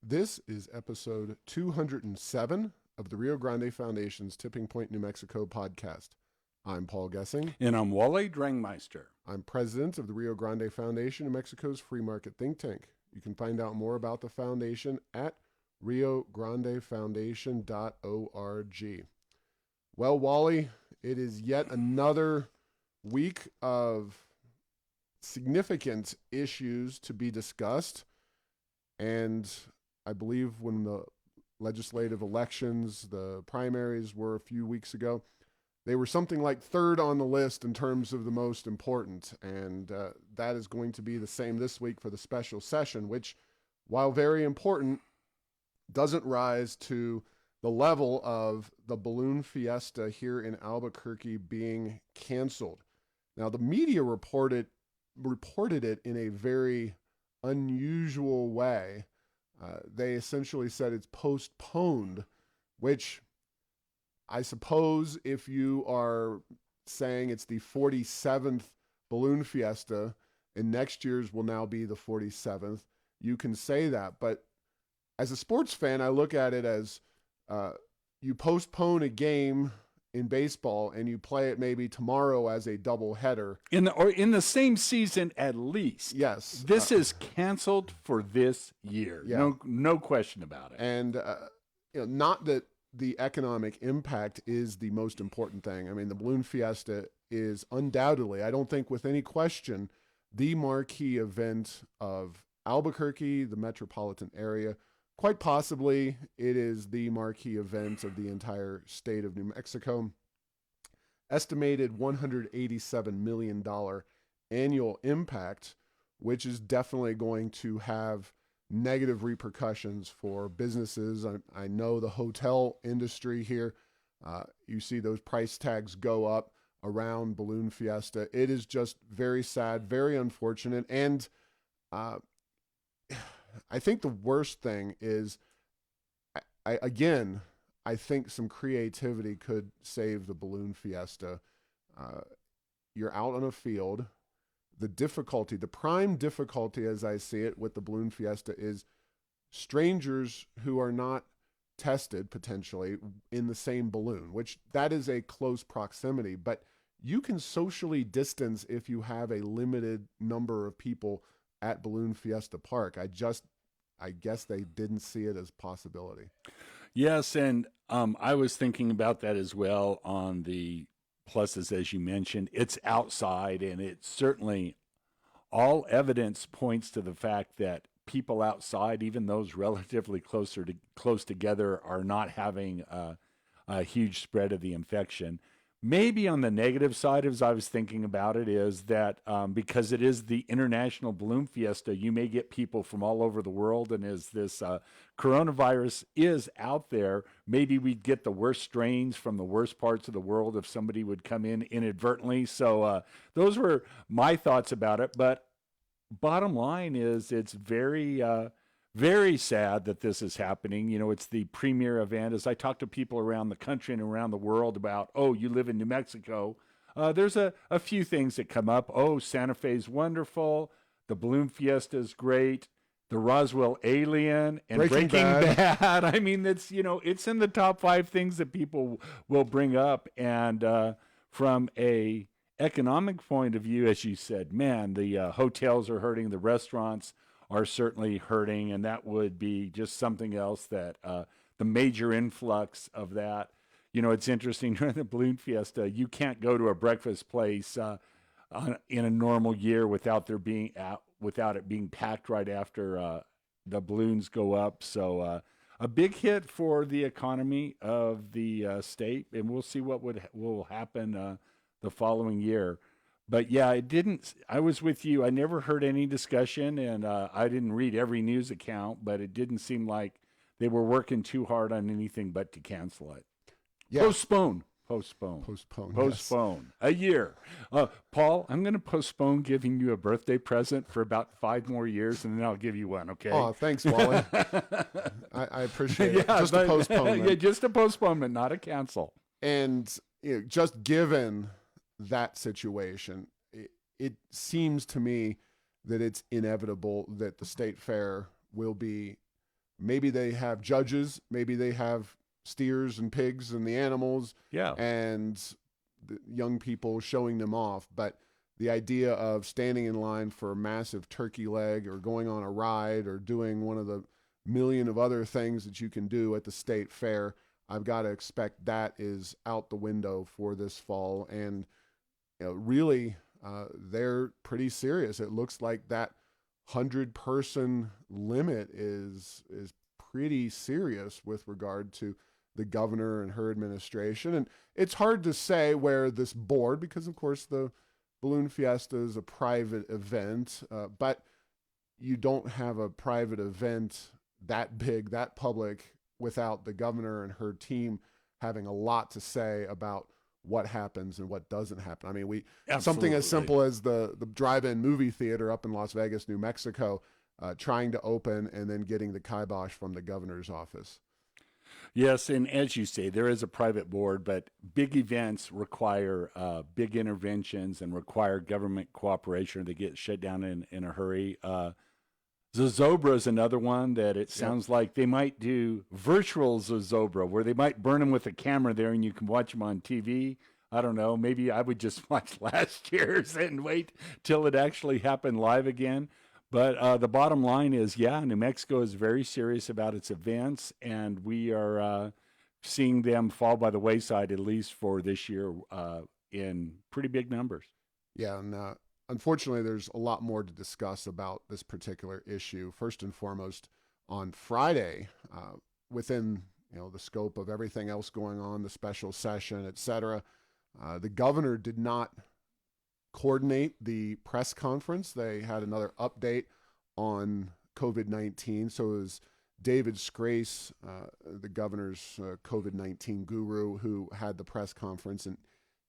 This is episode 207 of the Rio Grande Foundation's Tipping Point, New Mexico podcast. I'm Paul Gessing. And I'm Wally Drangmeister. I'm president of the Rio Grande Foundation, New Mexico's free market think tank. You can find out more about the foundation at riograndefoundation.org. Well, Wally, it is yet another week of significant issues to be discussed. And I believe when the legislative elections, the primaries were a few weeks ago, they were something like third on the list in terms of the most important. And that is going to be the same this week for the special session, which, while very important, doesn't rise to the level of the Balloon Fiesta here in Albuquerque being canceled. Now, the media reported it in a very unusual way. They essentially said it's postponed, which I suppose if you are saying it's the 47th Balloon Fiesta and next year's will now be the 47th, you can say that. But as a sports fan, I look at it as you postpone a game in baseball and you play it maybe tomorrow as a double header in the same season at least. Yes, this is canceled for this year. Yeah. No question about it. And not that the economic impact is the most important thing. I mean, the Balloon Fiesta is undoubtedly, I don't think with any question, the marquee event of Albuquerque, the metropolitan area. Quite possibly, it is the marquee event of the entire state of New Mexico. Estimated $187 million annual impact, which is definitely going to have negative repercussions for businesses. I know the hotel industry here, you see those price tags go up around Balloon Fiesta. It is just very sad, very unfortunate, and I think the worst thing is, I think some creativity could save the Balloon Fiesta. You're out on a field. The prime difficulty as I see it with the Balloon Fiesta is strangers who are not tested potentially in the same balloon, which that is a close proximity, but you can socially distance if you have a limited number of people at Balloon Fiesta Park. I guess they didn't see it as a possibility. Yes, and I was thinking about that as well on the pluses, as you mentioned. It's outside, and it certainly, all evidence points to the fact that people outside, even those relatively close together, are not having a huge spread of the infection. Maybe on the negative side, as I was thinking about it, is that because it is the International Balloon Fiesta, you may get people from all over the world. And as this coronavirus is out there, maybe we'd get the worst strains from the worst parts of the world if somebody would come in inadvertently. So those were my thoughts about it. But bottom line is it's very very sad that this is happening. You know, it's the premier event. As I talk to people around the country and around the world about, oh, you live in New Mexico, there's a few things that come up. Oh, Santa Fe's wonderful. The Balloon Fiesta is great. The Roswell Alien and Breaking Bad. I mean, it's in the top 5 things that people will bring up. And from a economic point of view, as you said, man, the hotels are hurting, the restaurants are certainly hurting, and that would be just something else that the major influx of that. You know, it's interesting during the Balloon Fiesta, you can't go to a breakfast place in a normal year without it being packed right after the balloons go up. So a big hit for the economy of the state, and we'll see what will happen the following year. But yeah, I was with you. I never heard any discussion, and I didn't read every news account, but it didn't seem like they were working too hard on anything but to cancel it. Yeah. Postpone. Yes. A year. Paul, I'm going to postpone giving you a birthday present for about 5 more years, and then I'll give you one, okay? Oh, thanks, Wally. I appreciate it. Just a postponement. Yeah, just a postponement, not a cancel. And just given that situation, it seems to me that it's inevitable that the state fair will be maybe they have judges, maybe they have steers and pigs and the animals Yeah. and the young people showing them off. But the idea of standing in line for a massive turkey leg or going on a ride or doing one of the million of other things that you can do at the state fair, I've got to expect that is out the window for this fall. And really, they're pretty serious. It looks like that 100-person limit is pretty serious with regard to the governor and her administration. And it's hard to say where this board, because of course the Balloon Fiesta is a private event, but you don't have a private event that big, that public, without the governor and her team having a lot to say about what happens and what doesn't happen. I mean, something as simple as the drive-in movie theater up in Las Vegas, New Mexico, trying to open and then getting the kibosh from the governor's office. Yes, and as you say, there is a private board, but big events require big interventions and require government cooperation, or they get shut down in a hurry. Zozobra is another one that it sounds like they might do virtual Zozobra, where they might burn them with a camera there and you can watch them on TV. I don't know. Maybe I would just watch last year's and wait till it actually happened live again. But the bottom line is, New Mexico is very serious about its events, and we are seeing them fall by the wayside, at least for this year, in pretty big numbers. Yeah, and unfortunately, there's a lot more to discuss about this particular issue. First and foremost, on Friday, within the scope of everything else going on, the special session, et cetera, the governor did not coordinate the press conference. They had another update on COVID-19. So it was David Scrace, the governor's COVID-19 guru, who had the press conference, and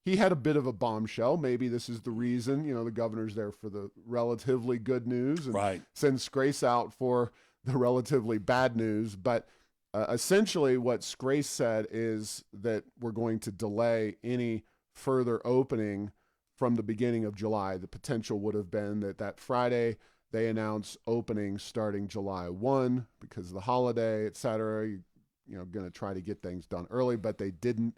he had a bit of a bombshell. Maybe this is the reason, the governor's there for the relatively good news and sends Scrace out for the relatively bad news. But essentially what Scrace said is that we're going to delay any further opening from the beginning of July. The potential would have been that Friday they announce opening starting July 1 because of the holiday, et cetera. Going to try to get things done early, but they didn't.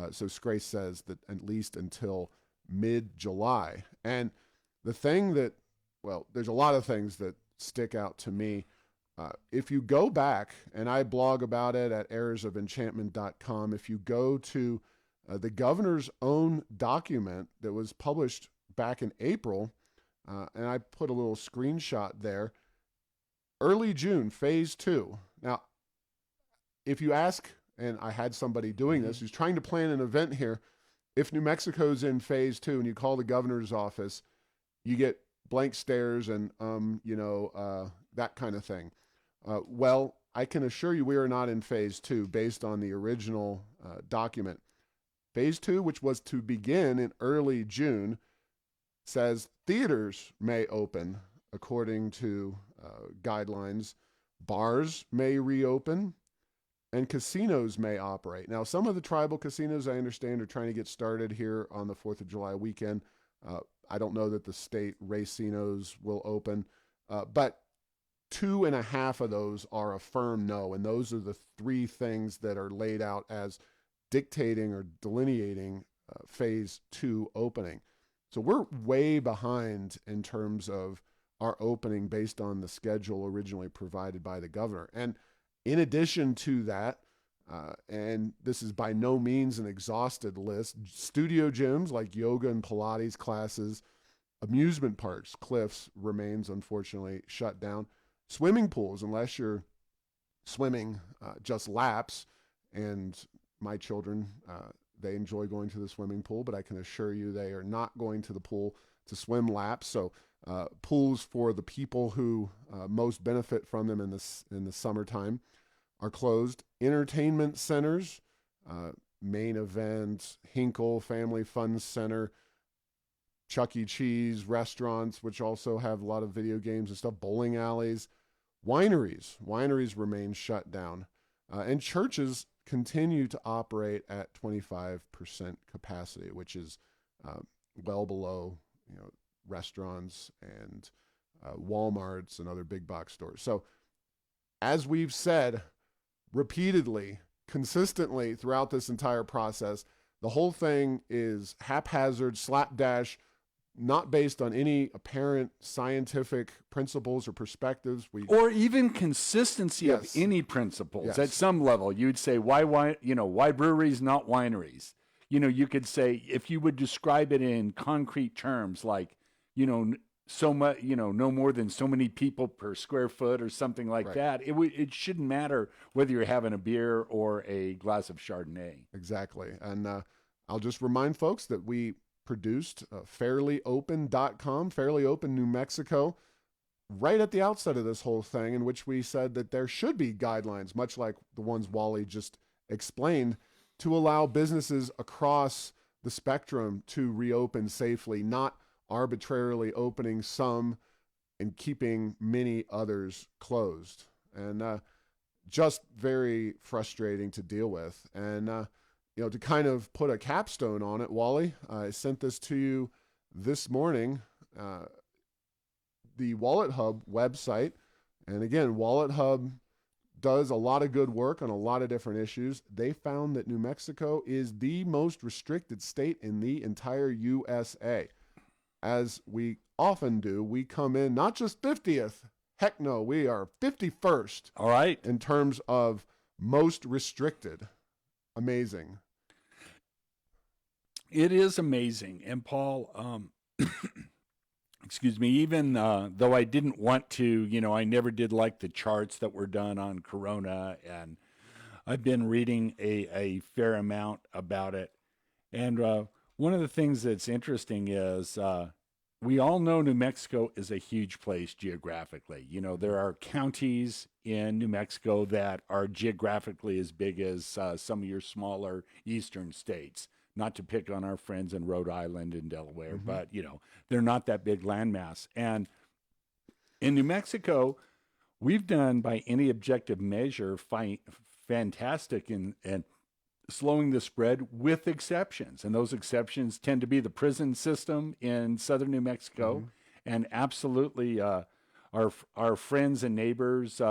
So Scrace says that at least until mid-July. And the thing there's a lot of things that stick out to me. If you go back, and I blog about it at errorsofenchantment.com, if you go to the governor's own document that was published back in April, and I put a little screenshot there, early June, phase 2. Now, if you ask, and I had somebody doing this who's trying to plan an event here, if New Mexico's in phase 2 and you call the governor's office, you get blank stares and, that kind of thing. Well, I can assure you we are not in phase 2 based on the original document. Phase 2, which was to begin in early June, says theaters may open according to guidelines, bars may reopen, and casinos may operate. Now, some of the tribal casinos, I understand, are trying to get started here on the 4th of July weekend. I don't know that the state racinos will open, but 2.5 of those are a firm no, and those are the 3 things that are laid out as dictating or delineating phase 2 opening. So we're way behind in terms of our opening based on the schedule originally provided by the governor. And in addition to that, and this is by no means an exhausted list, studio gyms like yoga and Pilates classes, amusement parks, Cliffs remains unfortunately shut down, swimming pools, unless you're swimming just laps, and my children, they enjoy going to the swimming pool, but I can assure you they are not going to the pool to swim laps. So pools for the people who most benefit from them in the summertime are closed. Entertainment centers, Main Event, Hinkle, Family Fun Center, Chuck E. Cheese, restaurants, which also have a lot of video games and stuff, bowling alleys, wineries remain shut down, and churches continue to operate at 25% capacity, which is well below restaurants and Walmarts and other big box stores. So as we've said repeatedly, consistently throughout this entire process, the whole thing is haphazard, slapdash, not based on any apparent scientific principles or perspectives. Or even consistency of any principles at some level. You'd say, why, why breweries, not wineries? You could say, if you would describe it in concrete terms, like, so much, no more than so many people per square foot or something like that. It shouldn't matter whether you're having a beer or a glass of Chardonnay. Exactly. And I'll just remind folks that we produced fairlyopen.com, Fairly Open New Mexico, right at the outset of this whole thing, in which we said that there should be guidelines, much like the ones Wally just explained, to allow businesses across the spectrum to reopen safely, not arbitrarily opening some and keeping many others closed. And just very frustrating to deal with. And to kind of put a capstone on it, Wally, I sent this to you this morning, the WalletHub website. And again, WalletHub does a lot of good work on a lot of different issues. They found that New Mexico is the most restricted state in the entire USA. As we often do, we come in not just 50th, heck no, we are 51st. All right. In terms of most restricted. Amazing. It is amazing. And Paul, excuse me, even though I didn't want to, I never did like the charts that were done on Corona, and I've been reading a fair amount about it. And one of the things that's interesting is we all know New Mexico is a huge place geographically. There are counties in New Mexico that are geographically as big as some of your smaller eastern states. Not to pick on our friends in Rhode Island and Delaware, but, they're not that big landmass. And in New Mexico, we've done, by any objective measure, fantastic in slowing the spread, with exceptions. And those exceptions tend to be the prison system in southern New Mexico, and absolutely our friends and neighbors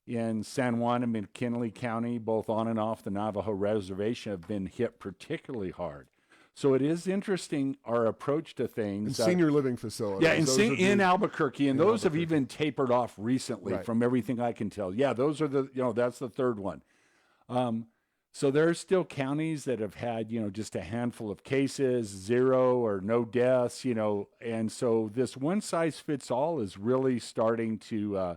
in San Juan and McKinley County, both on and off the Navajo Reservation, have been hit particularly hard. So it is interesting, our approach to things. And senior living facilities. Yeah, in Albuquerque, and those have even tapered off recently, from everything I can tell. Yeah, those are that's the third one. So there are still counties that have had, just a handful of cases, 0 or no deaths, and so this one size fits all is really starting to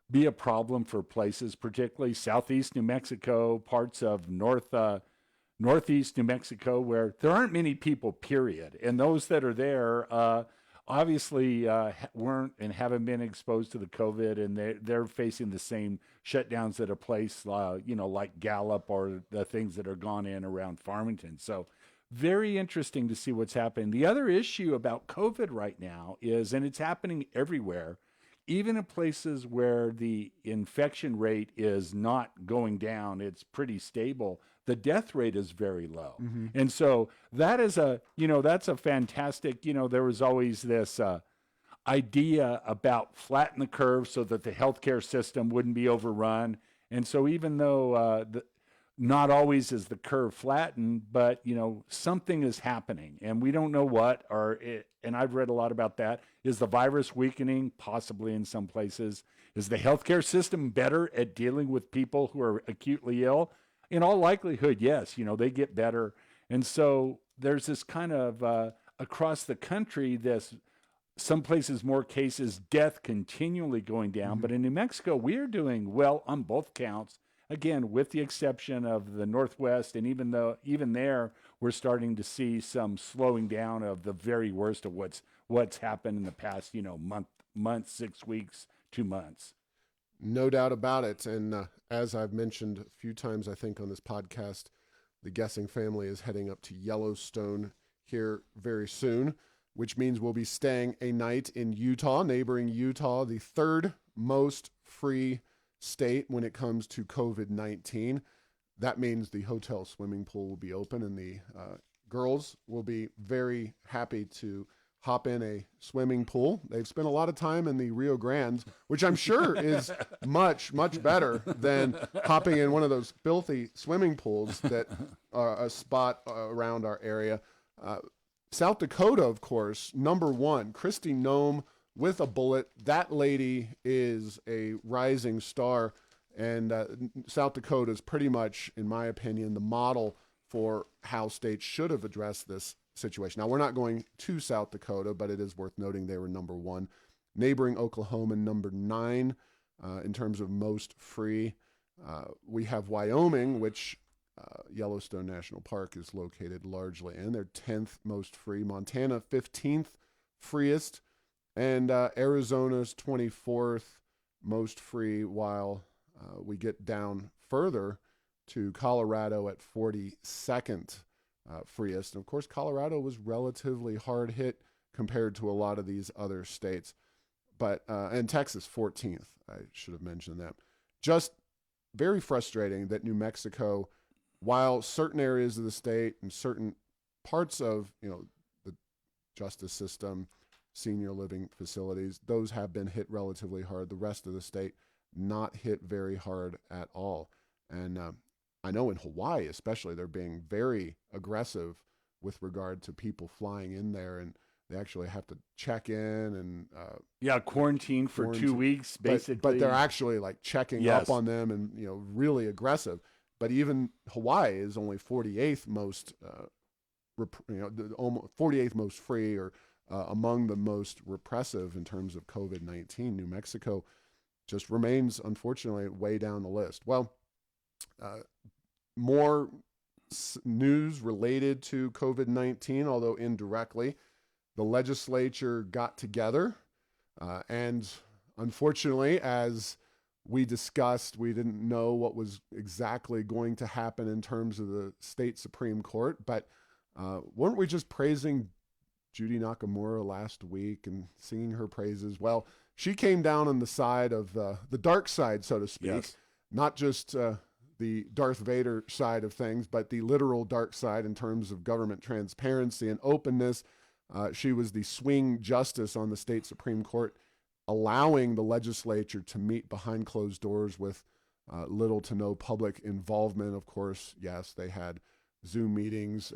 be a problem for places, particularly southeast New Mexico, parts of northeast New Mexico, where there aren't many people, period. And those that are there obviously weren't and haven't been exposed to the COVID, and they're facing the same shutdowns at a place, like Gallup, or the things that are gone in around Farmington. So very interesting to see what's happening. The other issue about COVID right now is, and it's happening everywhere, even in places where the infection rate is not going down, it's pretty stable, the death rate is very low. And so that is that's a fantastic, there was always this idea about flatten the curve so that the healthcare system wouldn't be overrun. And so even though not always is the curve flattened, but something is happening, and we don't know what. And I've read a lot about that. Is the virus weakening? Possibly in some places. Is the healthcare system better at dealing with people who are acutely ill? In all likelihood, yes. They get better, and so there's this kind of across the country, some places more cases, death continually going down. But in New Mexico, we are doing well on both counts. Again, with the exception of the Northwest, and even there, we're starting to see some slowing down of the very worst of what's happened in the past, month, 6 weeks, 2 months. No doubt about it. And as I've mentioned a few times, I think on this podcast, the Guessing family is heading up to Yellowstone here very soon, which means we'll be staying a night in Utah, neighboring Utah, the third most free state when it comes to COVID-19. That means the hotel swimming pool will be open, and the girls will be very happy to hop in a swimming pool. They've spent a lot of time in the Rio Grande, which I'm sure is much, much better than hopping in one of those filthy swimming pools that are a spot around our area. South Dakota, of course, number one, Kristi Noem with a bullet. That lady is a rising star, and South Dakota is pretty much, in my opinion, the model for how states should have addressed this situation. Now, we're not going to South Dakota, but it is worth noting they were number one. Neighboring Oklahoma, number 9 in terms of most free. We have Wyoming, which Yellowstone National Park is located largely in. They're 10th most free. Montana, 15th freest. And Arizona's 24th most free, while we get down further to Colorado at 42nd freest. And of course, Colorado was relatively hard hit compared to a lot of these other states. But and Texas, 14th. I should have mentioned that. Just very frustrating that New Mexico, while certain areas of the state and certain parts of the justice system, senior living facilities, those have been hit relatively hard. The rest of the state not hit very hard at all. And I know in Hawaii especially, they're being very aggressive with regard to people flying in there, and they actually have to check in and quarantine for 2 weeks basically. But they're actually like checking up on them and really aggressive. But even Hawaii is only 48th most 48th most free, or among the most repressive in terms of COVID-19. New Mexico just remains, unfortunately, way down the list. Well, more news related to COVID-19, although indirectly. The legislature got together, and unfortunately, as we discussed, we didn't know what was exactly going to happen in terms of the state Supreme Court, but weren't we just praising Judy Nakamura last week and singing her praises? Well, she came down on the side of the dark side, so to speak, yes. Not just the Darth Vader side of things, but the literal dark side in terms of government transparency and openness. She was the swing justice on the state Supreme Court, allowing the legislature to meet behind closed doors with little to no public involvement. Of course, yes, they had Zoom meetings,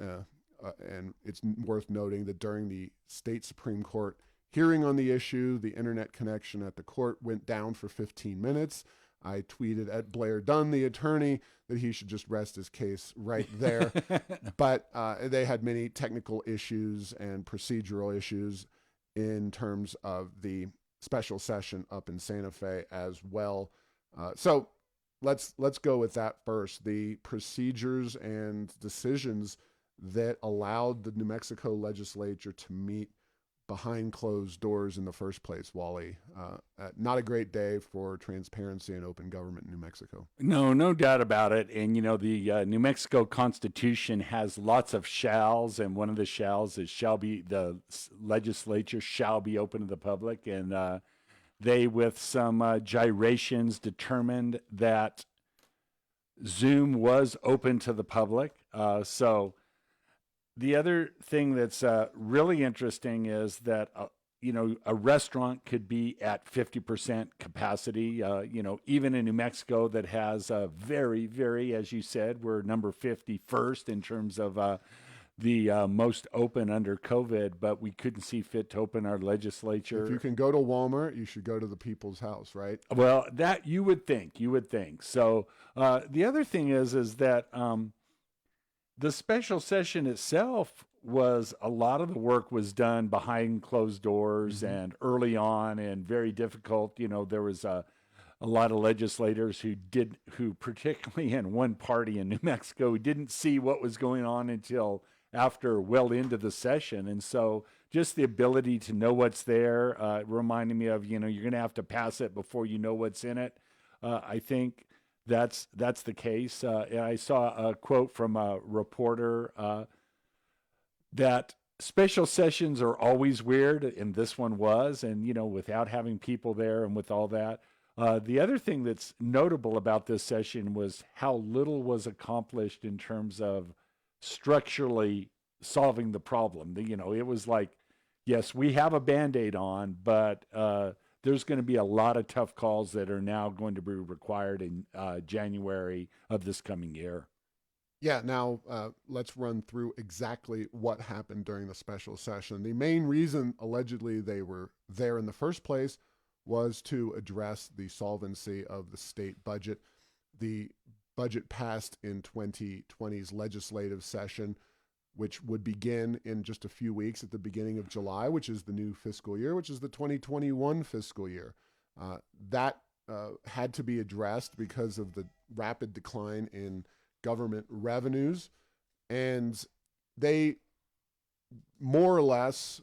and it's worth noting that during the state Supreme Court hearing on the issue, the internet connection at the court went down for 15 minutes. I tweeted at Blair Dunn, the attorney, that he should just rest his case right there. But they had many technical issues and procedural issues in terms of the special session up in Santa Fe as well. So let's go with that first. The procedures and decisions that allowed the New Mexico legislature to meet behind closed doors in the first place, Wally. Not a great day for transparency and open government in New Mexico. No doubt about it. And, the New Mexico Constitution has lots of shalls, and one of the shalls is the legislature shall be open to the public. And they, with some gyrations, determined that Zoom was open to the public. So the other thing that's really interesting is that, a restaurant could be at 50% capacity. Even in New Mexico, that has a very, very, as you said, we're number 51st in terms of the most open under COVID, but we couldn't see fit to open our legislature. If you can go to Walmart, you should go to the People's House, right? Well, that you would think. So the other thing is that the special session itself was, a lot of the work was done behind closed doors and early on, and very difficult. There was a lot of legislators who particularly in one party in New Mexico, didn't see what was going on until after well into the session. And so just the ability to know what's there, reminding me of, you're going to have to pass it before you know what's in it. I think that's the case. And I saw a quote from a reporter that special sessions are always weird, and this one was, and without having people there and with all that. The other thing that's notable about this session was how little was accomplished in terms of structurally solving the problem. It was like, Yes, we have a Band-Aid on, but there's going to be a lot of tough calls that are now going to be required in January of this coming year. Yeah, now let's run through exactly what happened during the special session. The main reason, allegedly, they were there in the first place was to address the solvency of the state budget. The budget passed in 2020's legislative session, which would begin in just a few weeks at the beginning of July, which is the new fiscal year, which is the 2021 fiscal year. That had to be addressed because of the rapid decline in government revenues. And they more or less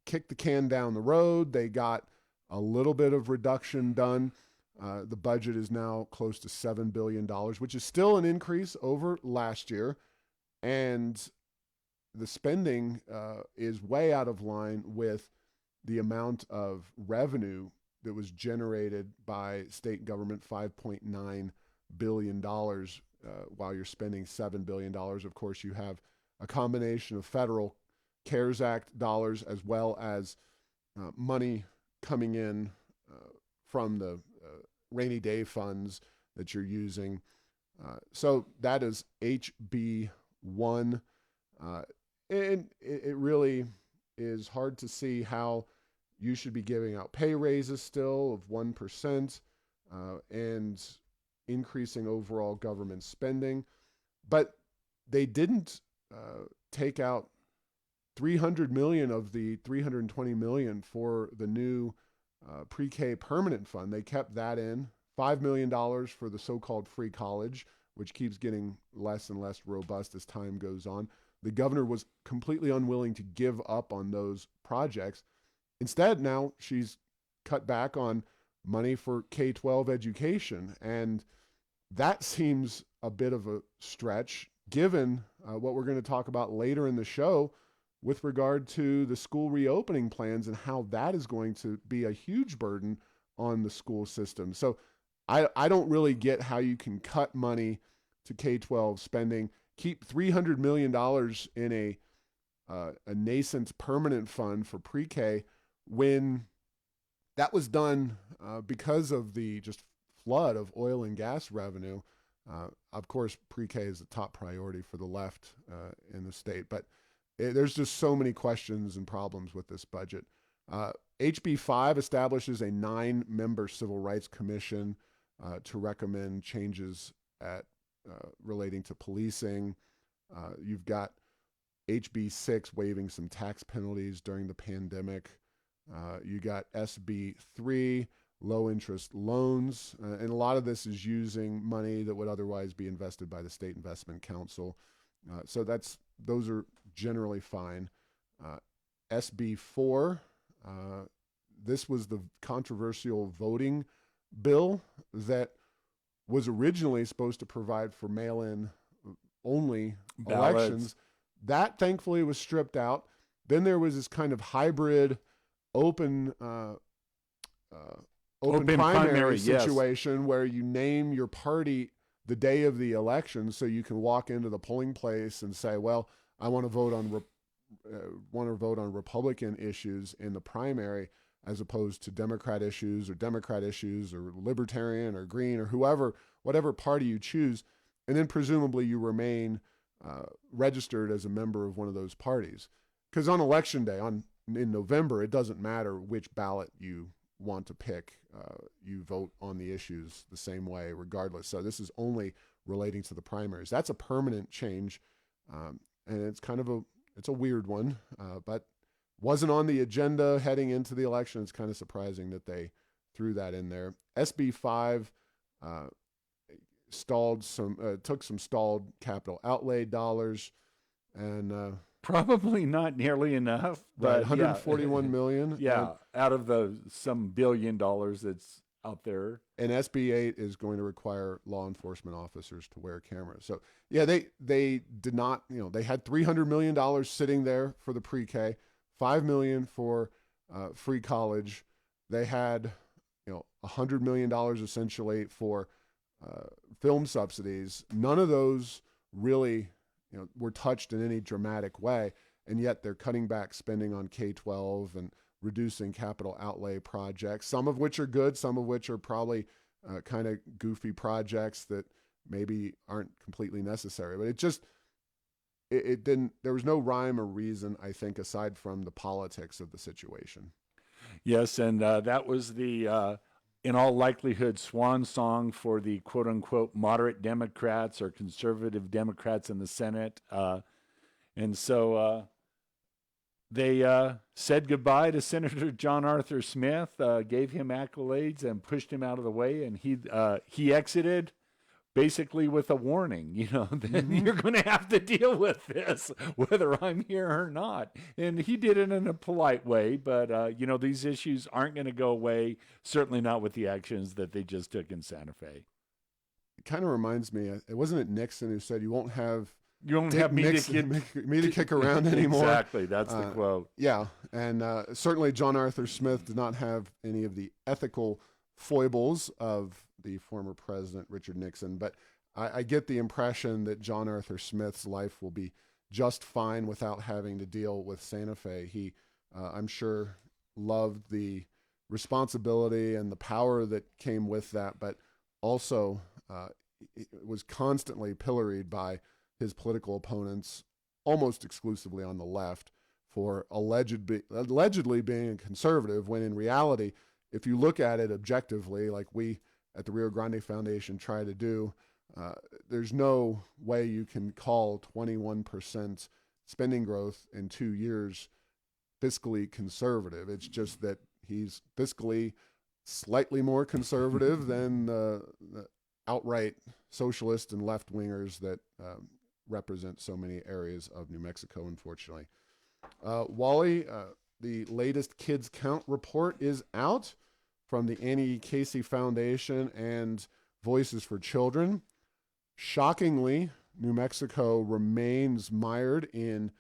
kicked the can down the road. They got a little bit of reduction done. The budget is now close to $7 billion, which is still an increase over last year. And the spending is way out of line with the amount of revenue that was generated by state government, $5.9 billion, while you're spending $7 billion. Of course, you have a combination of federal CARES Act dollars as well as money coming in from the rainy day funds that you're using. So that is HB 1. And it really is hard to see how you should be giving out pay raises still of 1% and increasing overall government spending. But they didn't take out $300 million of the $320 million for the new pre-K permanent fund. They kept that in. $5 million for the so-called free college, which keeps getting less and less robust as time goes on. The governor was completely unwilling to give up on those projects. Instead, now she's cut back on money for K-12 education. And that seems a bit of a stretch, given what we're going to talk about later in the show with regard to the school reopening plans and how that is going to be a huge burden on the school system. So I don't really get how you can cut money to K-12 spending, keep $300 million in a nascent permanent fund for pre-K when that was done because of the just flood of oil and gas revenue. Of course, pre-K is the top priority for the left in the state, but there's just so many questions and problems with this budget. HB 5 establishes a 9-member civil rights commission to recommend changes at relating to policing. You've got HB 6 waiving some tax penalties during the pandemic. You got SB 3, low interest loans. And a lot of this is using money that would otherwise be invested by the State Investment Council. So those are generally fine. SB 4, this was the controversial voting bill that was originally supposed to provide for mail-in only Ballots. elections. That thankfully was stripped out. Then there was this kind of hybrid open primary situation, yes, where you name your party the day of the election, so you can walk into the polling place and say, "Well, I want to vote on Republican issues in the primary, as opposed to Democrat issues or Libertarian or Green or whatever party you choose," and then presumably you remain registered as a member of one of those parties. Because on election day, in November, it doesn't matter which ballot you want to pick. You vote on the issues the same way regardless. So this is only relating to the primaries. That's a permanent change, and it's kind of it's a weird one, but wasn't on the agenda heading into the election. It's kind of surprising that they threw that in there. SB 5 took some stalled capital outlay dollars, and probably not nearly enough, but right, $141 million. Yeah, out of some $1 billion that's out there. And SB 8 is going to require law enforcement officers to wear cameras. So yeah, they did not, they had $300 million sitting there for the pre-K, $5 million for free college. They had, $100 million essentially for film subsidies. None of those really, were touched in any dramatic way. and yet they're cutting back spending on K-12 and reducing capital outlay projects, some of which are good, some of which are probably kind of goofy projects that maybe aren't completely necessary. But it didn't, there was no rhyme or reason, I think, aside from the politics of the situation. Yes, and that was the, in all likelihood, swan song for the quote unquote moderate Democrats or conservative Democrats in the Senate. And so they said goodbye to Senator John Arthur Smith, gave him accolades, and pushed him out of the way. And he exited basically with a warning, then you're going to have to deal with this, whether I'm here or not. And he did it in a polite way, but, these issues aren't going to go away, certainly not with the actions that they just took in Santa Fe. It kind of reminds me, wasn't it Nixon who said, you won't have me to kick around anymore? Exactly, that's the quote. Yeah, and certainly John Arthur Smith did not have any of the ethical foibles of the former president, Richard Nixon, but I get the impression that John Arthur Smith's life will be just fine without having to deal with Santa Fe. He, I'm sure, loved the responsibility and the power that came with that, but also was constantly pilloried by his political opponents, almost exclusively on the left, for allegedly being a conservative, when in reality, if you look at it objectively, like we at the Rio Grande Foundation try to do, there's no way you can call 21% spending growth in 2 years fiscally conservative. It's just that he's fiscally slightly more conservative than the outright socialist and left-wingers that represent so many areas of New Mexico, unfortunately. Wally, the latest kids count report is out from the Annie Casey Foundation and Voices for Children. Shockingly, New Mexico remains mired in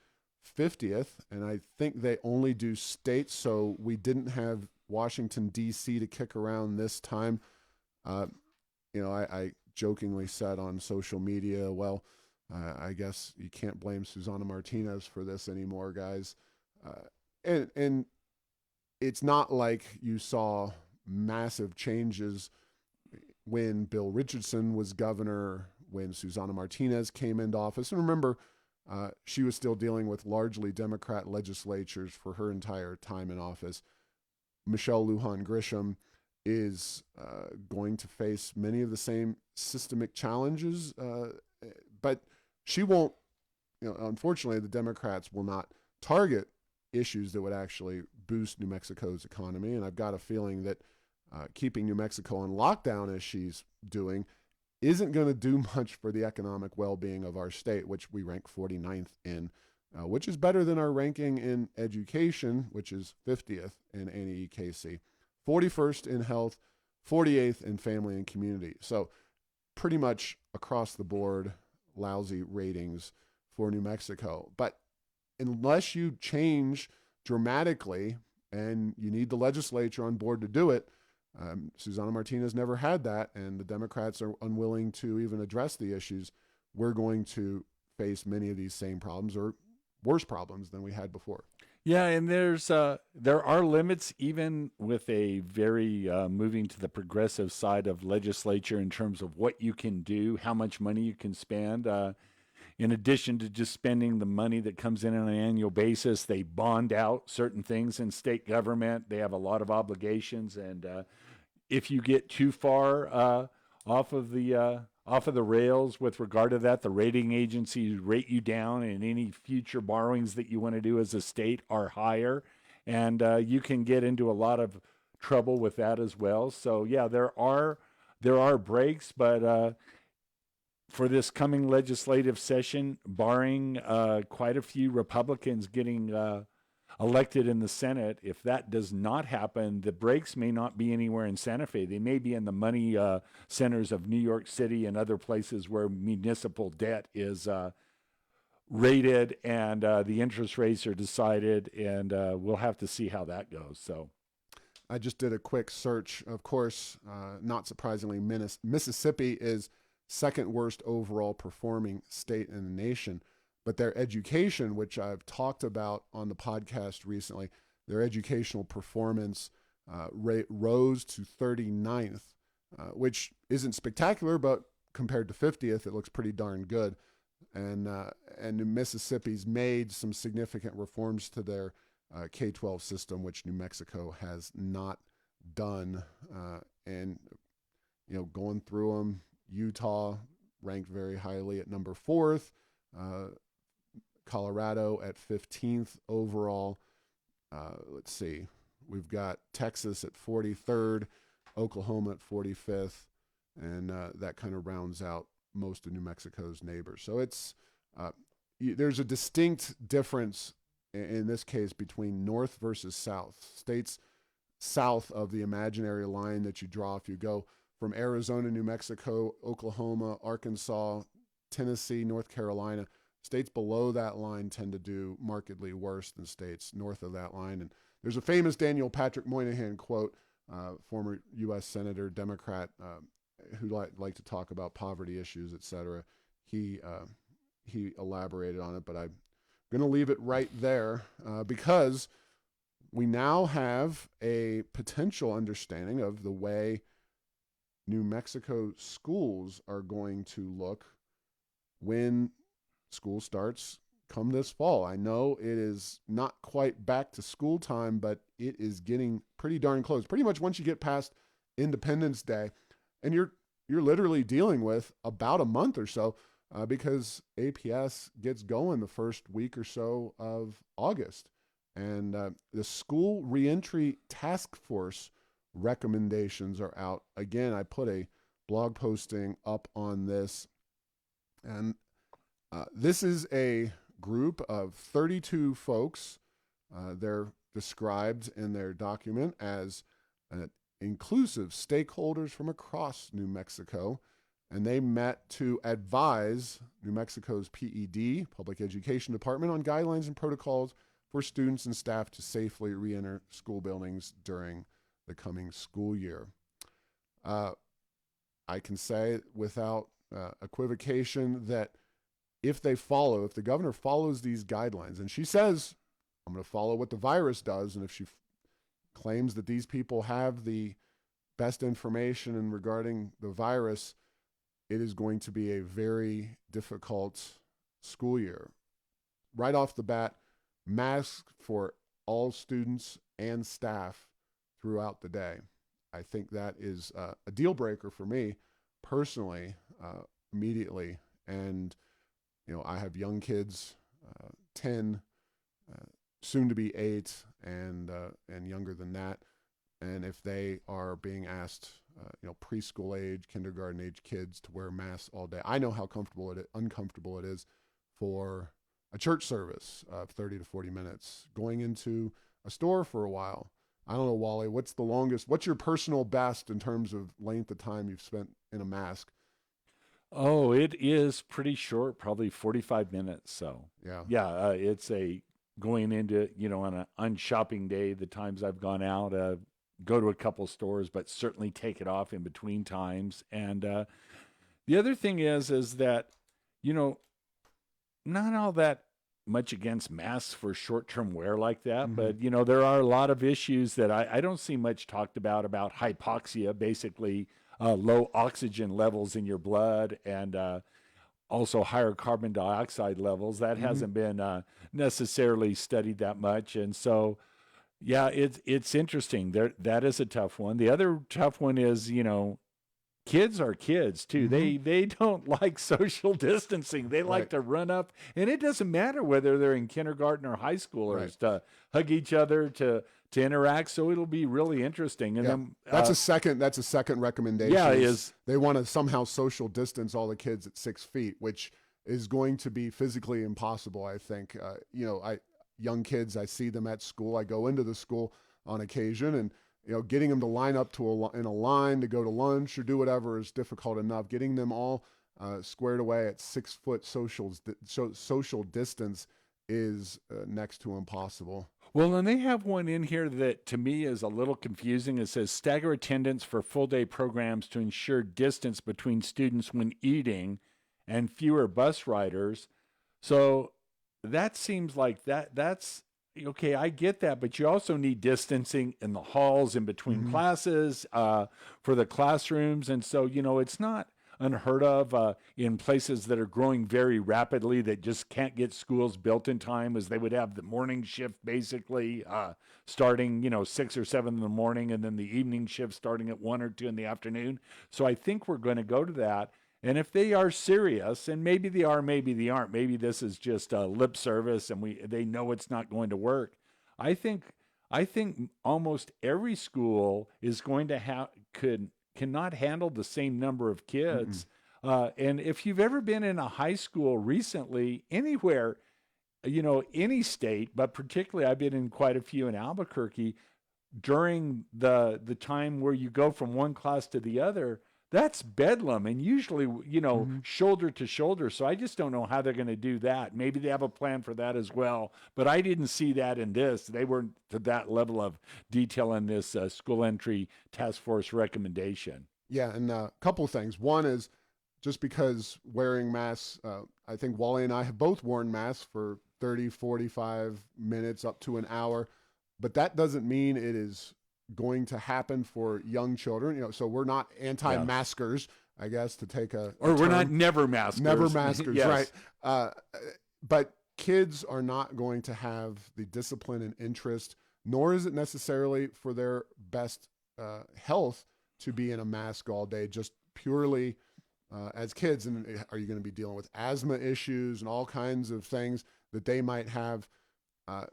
50th, and I think they only do states, so we didn't have Washington, D.C. to kick around this time. I jokingly said on social media, well, I guess you can't blame Susana Martinez for this anymore, guys. And it's not like you saw massive changes when Bill Richardson was governor, when Susana Martinez came into office. And remember, she was still dealing with largely Democrat legislatures for her entire time in office. Michelle Lujan Grisham is going to face many of the same systemic challenges, but she won't, unfortunately, the Democrats will not target issues that would actually boost New Mexico's economy. And I've got a feeling that keeping New Mexico on lockdown, as she's doing, isn't going to do much for the economic well-being of our state, which we rank 49th in, which is better than our ranking in education, which is 50th in NEEKC, 41st in health, 48th in family and community. So pretty much across the board, lousy ratings for New Mexico. But unless you change dramatically, and you need the legislature on board to do it, Susana Martinez never had that, and the Democrats are unwilling to even address the issues. We're going to face many of these same problems, or worse problems than we had before. Yeah, and there are limits, even with a very moving to the progressive side of legislature, in terms of what you can do, how much money you can spend. In addition to just spending the money that comes in on an annual basis, they bond out certain things in state government. They have a lot of obligations, and if you get too far off of the rails with regard to that, the rating agencies rate you down, and any future borrowings that you want to do as a state are higher, and you can get into a lot of trouble with that as well. So yeah, there are breaks, but for this coming legislative session, barring quite a few Republicans getting elected in the Senate, if that does not happen, the breaks may not be anywhere in Santa Fe. They may be in the money centers of New York City and other places where municipal debt is rated and the interest rates are decided, and we'll have to see how that goes. So I just did a quick search. Of course, not surprisingly, Mississippi is second worst overall performing state in the nation. but their education, which I've talked about on the podcast recently, their educational performance rate rose to 39th, which isn't spectacular, but compared to 50th, it looks pretty darn good. And New Mississippi's made some significant reforms to their K-12 system, which New Mexico has not done. And going through them, Utah ranked very highly at number 4th, Colorado at 15th overall. Let's see, we've got Texas at 43rd, Oklahoma at 45th, and that kind of rounds out most of New Mexico's neighbors. So it's there's a distinct difference in this case between north versus south. States south of the imaginary line that you draw, if you go from Arizona, New Mexico, Oklahoma, Arkansas, Tennessee, North Carolina, states below that line tend to do markedly worse than states north of that line. And there's a famous Daniel Patrick Moynihan quote, former U.S. Senator, Democrat, who like to talk about poverty issues, et cetera. He elaborated on it, but I'm going to leave it right there because we now have a potential understanding of the way New Mexico schools are going to look when school starts come this fall. I know it is not quite back to school time, but it is getting pretty darn close. Pretty much once you get past Independence Day, and you're literally dealing with about a month or so because APS gets going the first week or so of August. And the school reentry task force recommendations are out. Again, I put a blog posting up on this. And this is a group of 32 folks. They're described in their document as inclusive stakeholders from across New Mexico. And they met to advise New Mexico's PED, Public Education Department, on guidelines and protocols for students and staff to safely reenter school buildings during the coming school year. I can say without equivocation that if the governor follows these guidelines, and she says, I'm going to follow what the virus does, and if she claims that these people have the best information in regarding the virus, it is going to be a very difficult school year. Right off the bat, masks for all students and staff throughout the day. I think that is a deal breaker for me personally, immediately. And, I have young kids, 10, soon to be 8, and younger than that. And if they are being asked, preschool age, kindergarten age kids to wear masks all day, I know how uncomfortable it is for a church service of 30 to 40 minutes, going into a store for a while. I don't know, Wally, what's your personal best in terms of length of time you've spent in a mask? Oh, it is pretty short, probably 45 minutes. So yeah, it's going into, on an unshopping day, the times I've gone out, go to a couple stores, but certainly take it off in between times. And the other thing is that, not all that much against masks for short-term wear like that, but, there are a lot of issues that I don't see much talked about hypoxia, basically low oxygen levels in your blood, and also higher carbon dioxide levels. That hasn't been necessarily studied that much. And so, yeah, it's interesting. That is a tough one. The other tough one is, kids are kids too. They don't like social distancing. They like to run up, and it doesn't matter whether they're in kindergarten or high schoolers, to hug each other, to interact. So it'll be really interesting. And then that's a second recommendation. Yeah, they want to somehow social distance all the kids at 6 feet, which is going to be physically impossible. I think, young kids, I see them at school. I go into the school on occasion, and getting them to line up in a line to go to lunch or do whatever is difficult enough. Getting them all squared away at 6 foot social distance is next to impossible. Well, and they have one in here that to me is a little confusing. It says stagger attendance for full day programs to ensure distance between students when eating and fewer bus riders. So that seems like that's okay. I get that, but you also need distancing in the halls in between Hmm. classes for the classrooms, and so it's not unheard of in places that are growing very rapidly that just can't get schools built in time, as they would have the morning shift basically starting 6 or 7 in the morning, and then the evening shift starting at 1 or 2 in the afternoon. So I think we're going to go to that. And if they are serious, and maybe they are, maybe they aren't, maybe this is just a lip service, and they know it's not going to work. I think I think almost every school is going to have could cannot handle the same number of Mm-mm. kids. And if you've ever been in a high school recently, anywhere, any state, but particularly I've been in quite a few in Albuquerque, during the time where you go from one class to the other, that's bedlam, and usually Hmm. shoulder to shoulder. So I just don't know how they're going to do that. Maybe they have a plan for that as well, but I didn't see that in this. They weren't to that level of detail in this school entry task force recommendation. Yeah, and a couple of things. One is just because wearing masks, I think Wally and I have both worn masks for 30, 45 minutes up to an hour, but that doesn't mean it is going to happen for young children. So we're not Yes. anti-maskers, I guess, to take a Or we're not term. never Never maskers. maskers, right? Yes. Uh, but kids are not going to have the discipline and interest, nor is it necessarily for their best health to be in a mask all day, just purely as kids. And are you going to be dealing with asthma issues and all kinds of things that they might have? Uh,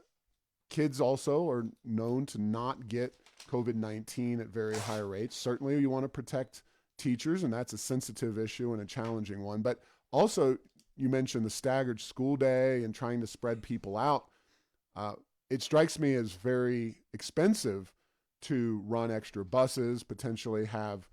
Kids also are known to not get COVID-19 at very high rates. Certainly, you want to protect teachers, and that's a sensitive issue and a challenging one. But also, you mentioned the staggered school day and trying to spread people out. Uh, it strikes me as very expensive to run extra buses, potentially have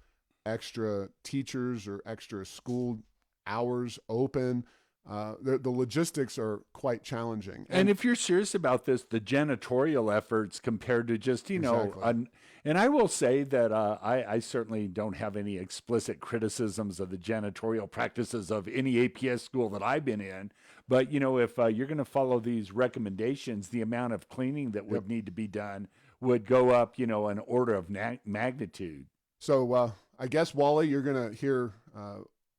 extra teachers or extra school hours open. The logistics are quite challenging. And And if you're serious about this, the janitorial efforts compared to just, exactly. and I will say that I certainly don't have any explicit criticisms of the janitorial practices of any APS school that I've been in. But, if you're going to follow these recommendations, the amount of cleaning that Yep. would need to be done would go up, an order of magnitude. So I guess Wally, you're going to hear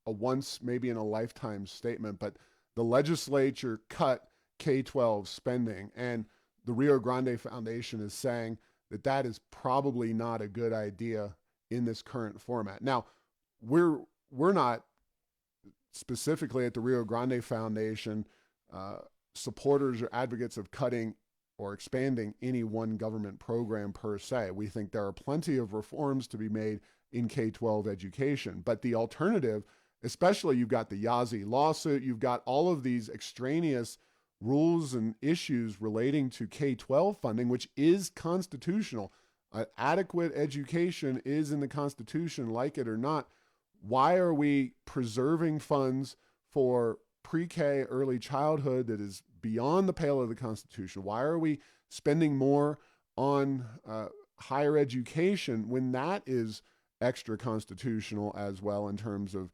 a once, maybe in a lifetime statement, but the legislature cut K-12 spending, and the Rio Grande Foundation is saying that that is probably not a good idea in this current format. Now, we're we're not specifically at the Rio Grande Foundation uh, supporters or advocates of cutting or expanding any one government program per se. We think there are plenty of reforms to be made in K 12 education. But the alternative, especially you've got the Yazzie lawsuit, you've got all of these extraneous rules and issues relating to K 12 funding, which is constitutional. Adequate education is in the Constitution, like it or not. Why are we preserving funds for pre-K early childhood that is beyond the pale of the Constitution? Why are we spending more on higher education when that is extra constitutional as well in terms of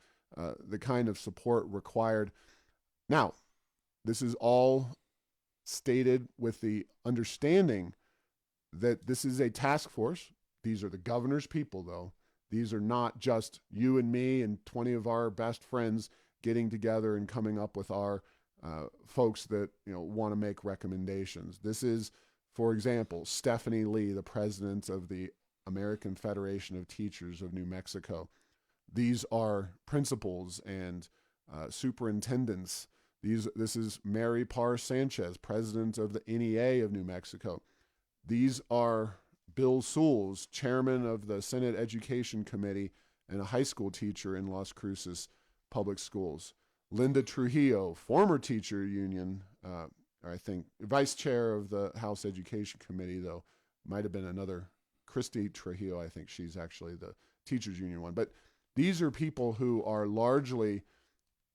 the kind of support required? Now, this is all stated with the understanding that this is a task force. These are the governor's people, though. These are not just you and me and 20 of our best friends getting together and coming up with our folks that want to make recommendations. This is, for example, Stephanie Lee, the president of the American Federation of Teachers of New Mexico. These are principals and superintendents. This is Mary Parr Sanchez, president of the NEA of New Mexico. These are Bill Sewells, chairman of the Senate Education Committee and a high school teacher in Las Cruces Public Schools. Linda Trujillo, former teacher union, I think vice chair of the House Education Committee, though, might have been another Christy Trujillo. I think she's actually the teachers union one. But these are people who are largely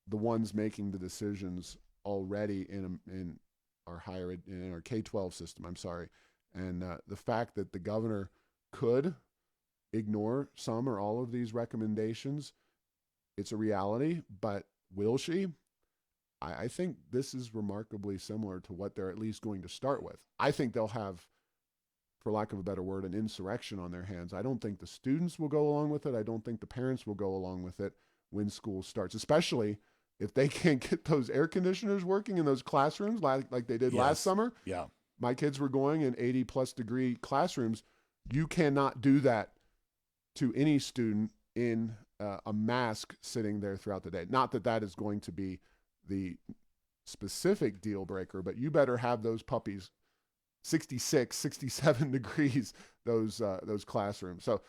the ones making the decisions already in our in our K-12 system. I'm sorry. And the fact that the governor could ignore some or all of these recommendations, it's a reality. But will she? I think this is remarkably similar to what they're at least going to start with. I think they'll have, for lack of a better word, an insurrection on their hands. I don't think the students will go along with it. I don't think the parents will go along with it when school starts, especially if they can't get those air conditioners working in those classrooms like they did last summer. Yeah. My kids were going in 80 plus degree classrooms. You cannot do that to any student in a mask sitting there throughout the day. Not that that is going to be the specific deal breaker, but you better have those puppies 66, 67 degrees, those classrooms. So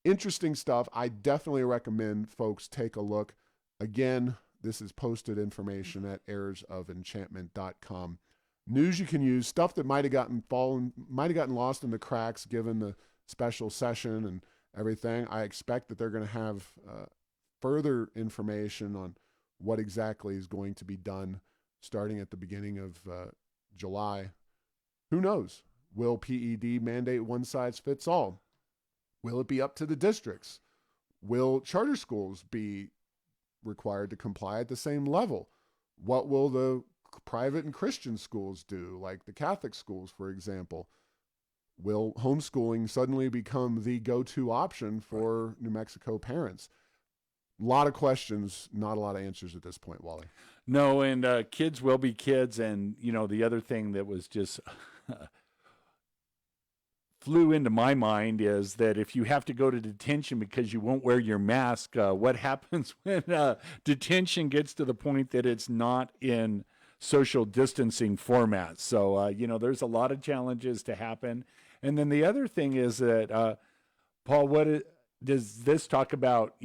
interesting stuff. I definitely recommend folks take a look. Again, this is posted information at heirsoфenchantment.com. News you can use, stuff that might have gotten lost in the cracks given the special session and everything. I expect that they're going to have further information on what exactly is going to be done starting at the beginning of July. Who knows? Will PED mandate one size fits all? Will it be up to the districts? Will charter schools be required to comply at the same level? What will the private and Christian schools do, like the Catholic schools, for example? Will homeschooling suddenly become the go-to option for New Mexico parents? A lot of questions, not a lot of answers at this point, Wally. No, and kids will be kids. And, the other thing that was just flew into my mind is that if you have to go to detention because you won't wear your mask, what happens when detention gets to the point that it's not in social distancing format? So, there's a lot of challenges to happen. And then the other thing is that, Paul, does this talk about,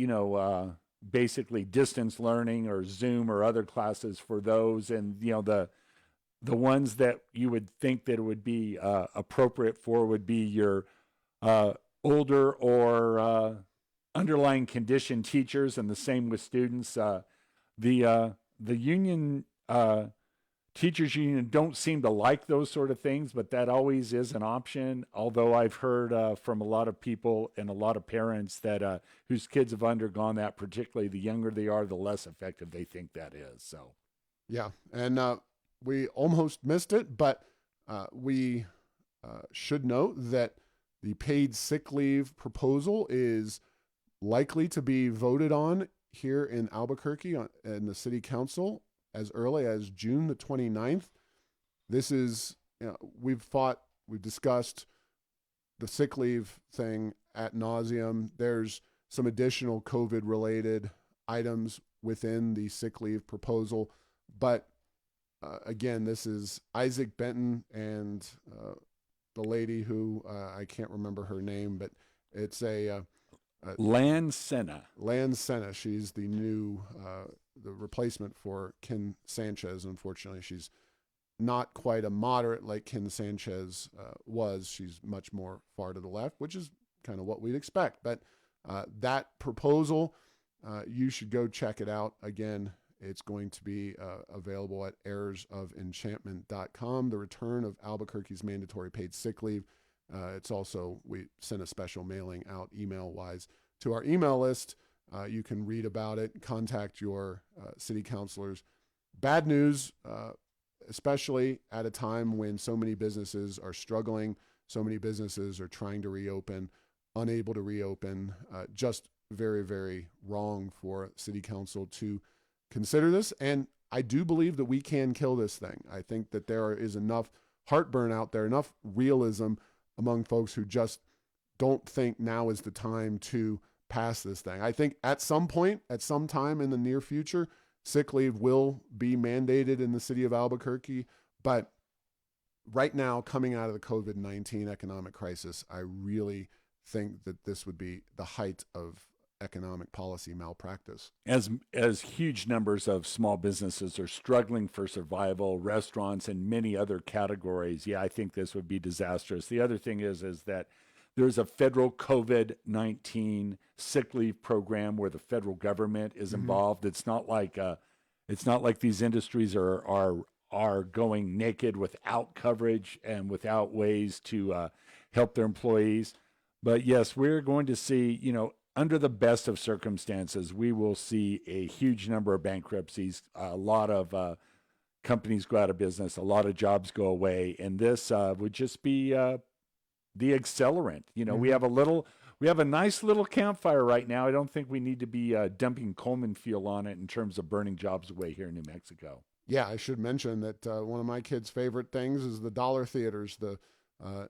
basically distance learning or Zoom or other classes for those, and, the ones that you would think that it would be appropriate for would be your older or underlying condition teachers, and the same with students. The union teachers union don't seem to like those sort of things, but that always is an option. Although I've heard from a lot of people and a lot of parents that whose kids have undergone that, particularly the younger they are, the less effective they think that is. So, yeah, and we almost missed it, but we should note that the paid sick leave proposal is likely to be voted on here in Albuquerque in the city council as early as June the 29th. This is, we've discussed the sick leave thing ad nauseum. There's some additional COVID-related items within the sick leave proposal, but again, this is Isaac Benton and the lady who I can't remember her name, but it's Lan Senna. Lan Senna. She's the new the replacement for Ken Sanchez. Unfortunately, she's not quite a moderate like Ken Sanchez was. She's much more far to the left, which is kind of what we'd expect. But that proposal, you should go check it out. Again, it's going to be available at heirsofenchantment.com. The return of Albuquerque's mandatory paid sick leave. It's also, we sent a special mailing out email-wise to our email list. You can read about it, contact your city councilors. Bad news, especially at a time when so many businesses are struggling, so many businesses are trying to reopen, unable to reopen. Just very, very wrong for city council to consider this. And I do believe that we can kill this thing. I think that there is enough heartburn out there, enough realism among folks who just don't think now is the time to pass this thing. I think at some point, at some time in the near future, sick leave will be mandated in the city of Albuquerque. But right now, coming out of the COVID-19 economic crisis, I really think that this would be the height of economic policy malpractice. As huge numbers of small businesses are struggling for survival, restaurants and many other categories, I think this would be disastrous. The other thing is that there's a federal COVID-19 sick leave program where the federal government is involved. It's not like these industries are going naked without coverage and without ways to help their employees. But yes, we're going to see, under the best of circumstances, we will see a huge number of bankruptcies, a lot of companies go out of business, a lot of jobs go away, and this would just be the accelerant. You know, we have a nice little campfire right now. I don't think we need to be dumping Coleman fuel on it in terms of burning jobs away here in New Mexico. Yeah, I should mention that one of my kids' favorite things is the dollar theaters.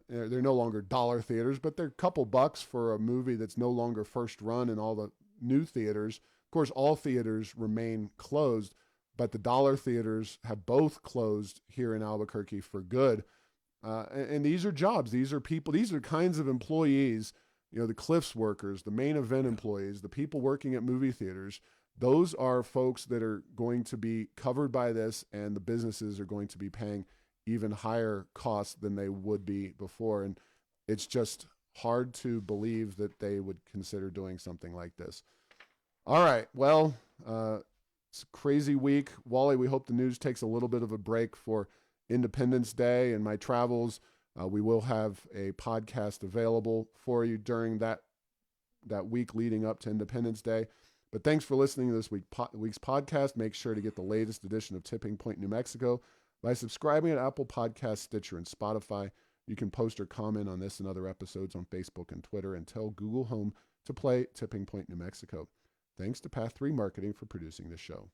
They're no longer dollar theaters, but they're a couple bucks for a movie that's no longer first run in all the new theaters. Of course, all theaters remain closed, but the dollar theaters have both closed here in Albuquerque for good. And these are jobs. These are people. These are kinds of employees, you know, the Cliffs workers, the main event employees, the people working at movie theaters. Those are folks that are going to be covered by this, and the businesses are going to be paying even higher costs than they would be before. And it's just hard to believe that they would consider doing something like this. All right. Well, it's a crazy week. Wally, we hope the news takes a little bit of a break for Independence Day and my travels. We will have a podcast available for you during that week leading up to Independence Day. But thanks for listening to this week's podcast. Make sure to get the latest edition of Tipping Point New Mexico by subscribing at Apple Podcasts, Stitcher, and Spotify. You can post or comment on this and other episodes on Facebook and Twitter, and tell Google Home to play Tipping Point New Mexico. Thanks to Path 3 Marketing for producing this show.